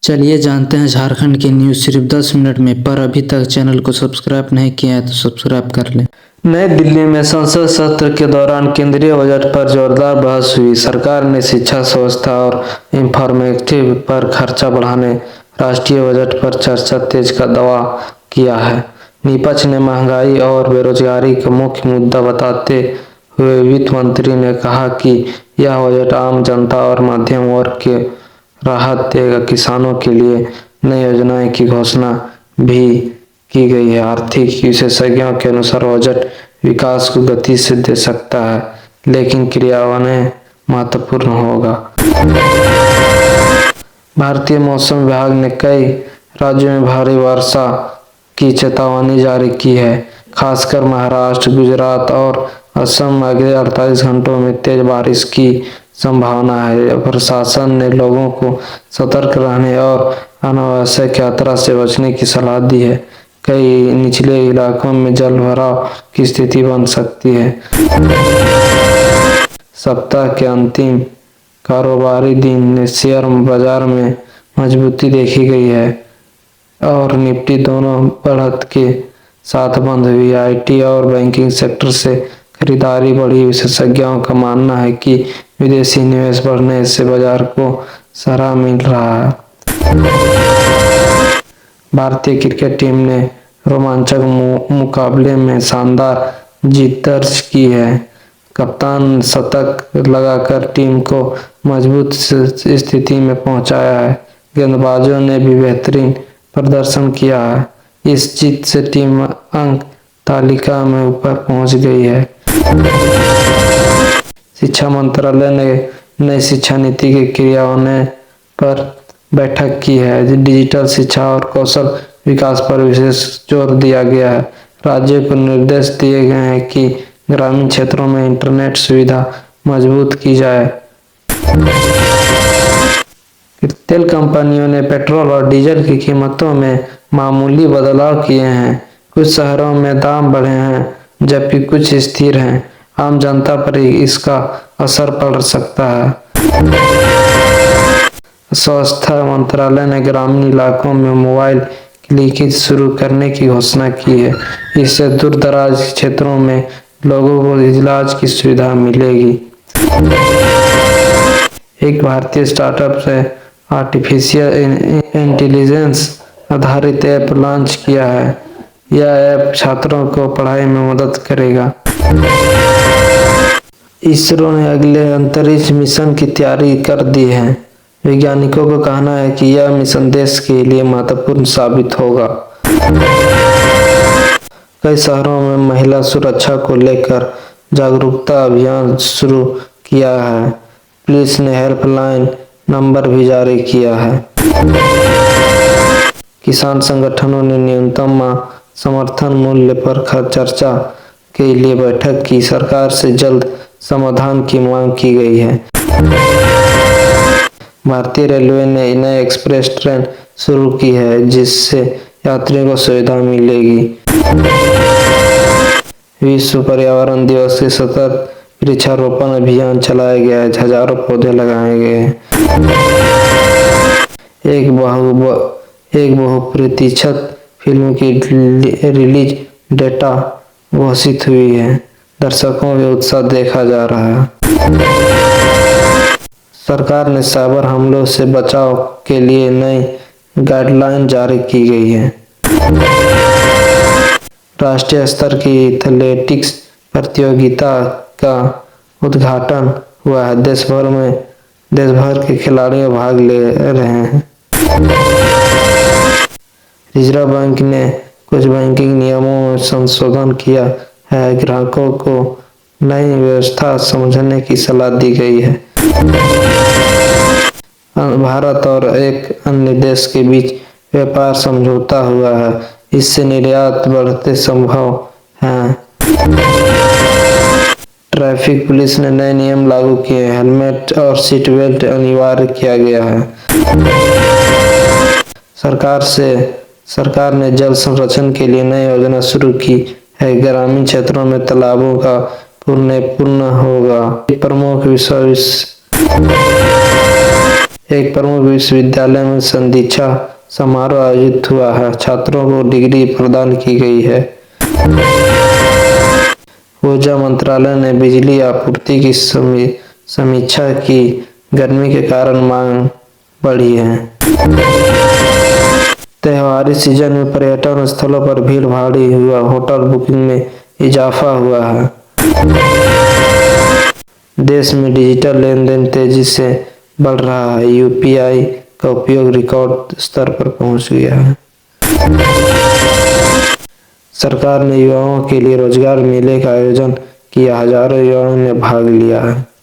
चलिए जानते हैं झारखंड की न्यूज़ सिर्फ 10 मिनट में। पर अभी तक चैनल को सब्सक्राइब नहीं किया है तो सब्सक्राइब कर लें। नई दिल्ली में संसद सत्र के दौरान केंद्रीय बजट पर जोरदार बहस हुई। सरकार ने शिक्षा, स्वास्थ्य और इंफ्रास्ट्रक्चर पर खर्चा बढ़ाने राष्ट्रीय बजट पर चर्चा तेज का दावा किया है। विपक्ष ने महंगाई और बेरोजगारी को मुख्य मुद्दा बताते हुए वित्त मंत्री ने कहा कि यह बजट आम जनता और मध्यम वर्ग के राहत देगा। किसानों के लिए नई योजनाएं की घोषणा भी की गई है। आर्थिक विशेषज्ञों के अनुसार बजट विकास को गति से दे सकता है, लेकिन क्रियान्वयन महत्वपूर्ण होगा। भारतीय मौसम विभाग ने कई राज्यों में भारी वर्षा की चेतावनी जारी की है। खासकर महाराष्ट्र, गुजरात और असम में अगले 48 घंटों में तेज बारिश की संभावना है। प्रशासन ने लोगों को सतर्क रहने और अनावश्यक यात्रा से बचने की सलाह दी है। कई निचले इलाकों में जलभराव की स्थिति बन सकती है। सप्ताह के अंतिम कारोबारी दिन में शेयर बाजार में मजबूती देखी गई है और निफ्टी दोनों बढ़त के साथ बंद हुई। आईटी और बैंकिंग सेक्टर से खरीदारी बढ़ी। विशेषज्ञों का मानना है कि विदेशी निवेश बढ़ने से बाजार को सहारा मिल रहा है। भारतीय क्रिकेट टीम ने रोमांचक मुकाबले में शानदार जीत दर्ज की है। कप्तान शतक लगाकर टीम को मजबूत स्थिति में पहुंचाया है। गेंदबाजों ने भी बेहतरीन प्रदर्शन किया है। इस जीत से टीम अंक तालिका में ऊपर पहुंच गई है। शिक्षा मंत्रालय ने नई शिक्षा नीति के क्रियान्वयन पर बैठक की है। डिजिटल शिक्षा और कौशल विकास पर विशेष जोर दिया गया है। राज्यों को निर्देश दिए गए हैं कि ग्रामीण क्षेत्रों में इंटरनेट सुविधा मजबूत की जाए। तेल कंपनियों ने पेट्रोल और डीजल की कीमतों में मामूली बदलाव किए हैं। कुछ शहरों में दाम बढ़े हैं, जबकि कुछ स्थिर हैं। आम जनता पर इसका असर पड़ सकता है। स्वास्थ्य मंत्रालय ने ग्रामीण इलाकों में मोबाइल क्लिनिक शुरू करने की घोषणा की है। इससे दूर दराज क्षेत्रों में लोगों को इलाज की सुविधा मिलेगी। एक भारतीय स्टार्टअप से आर्टिफिशियल इंटेलिजेंस आधारित ऐप लॉन्च किया है। यह ऐप छात्रों को पढ़ाई में मदद करेगा। इसरो ने अगले अंतरिक्ष मिशन की तैयारी कर दी है। वैज्ञानिकों का कहना है कि यह मिशन देश के लिए महत्वपूर्ण साबित होगा। कई शहरों में महिला सुरक्षा को लेकर जागरूकता अभियान शुरू किया है। पुलिस ने हेल्पलाइन नंबर भी जारी किया है। किसान संगठनों ने न्यूनतम समर्थन मूल्य पर चर्चा के लिए बैठक की। सरकार से जल्द समाधान की मांग की गई है। भारतीय रेलवे ने नई एक्सप्रेस ट्रेन शुरू की है, जिससे यात्रियों को सुविधा मिलेगी। विश्व पर्यावरण दिवस के सतत वृक्षारोपण अभियान चलाया गया है। हजारों पौधे लगाए गए हैं। एक बहुप्रतीक्षित फिल्म की रिलीज डेटा घोषित हुई है। दर्शकों में उत्साह देखा जा रहा है। सरकार ने साइबर हमलों से बचाव के लिए नई गाइडलाइन जारी की गई है। राष्ट्रीय स्तर की एथलेटिक्स प्रतियोगिता का उद्घाटन हुआ है। देश भर के खिलाड़ी भाग ले रहे हैं। रिजर्व बैंक ने कुछ बैंकिंग नियमों में संशोधन किया है। ग्राहकों को नई व्यवस्था समझने की सलाह दी गई है। भारत और एक अन्य देश के बीच व्यापार समझौता हुआ है। इससे निर्यात बढ़ते संभव है। ट्रैफिक पुलिस ने नए नियम लागू किए। हेलमेट और सीट बेल्ट अनिवार्य किया गया है। सरकार ने जल संरक्षण के लिए नई योजना शुरू की है। ग्रामीण क्षेत्रों में तालाबों का पुनर्पूर्ण होगा। प्रमुख विषय एक प्रमुख विश्वविद्यालय में संदीक्षा समारोह आयोजित हुआ है। छात्रों को डिग्री प्रदान की गई है। ऊर्जा मंत्रालय ने बिजली आपूर्ति की समीक्षा की। गर्मी के कारण मांग बढ़ी है। त्योहारी सीजन में पर्यटन स्थलों पर भीड़ भारी हुआ। होटल बुकिंग में इजाफा हुआ है। देश में डिजिटल लेन देन तेजी से बढ़ रहा है। यूपीआई का उपयोग रिकॉर्ड स्तर पर पहुंच गया है। सरकार ने युवाओं के लिए रोजगार मेले का आयोजन किया। हजारों युवाओं ने भाग लिया है।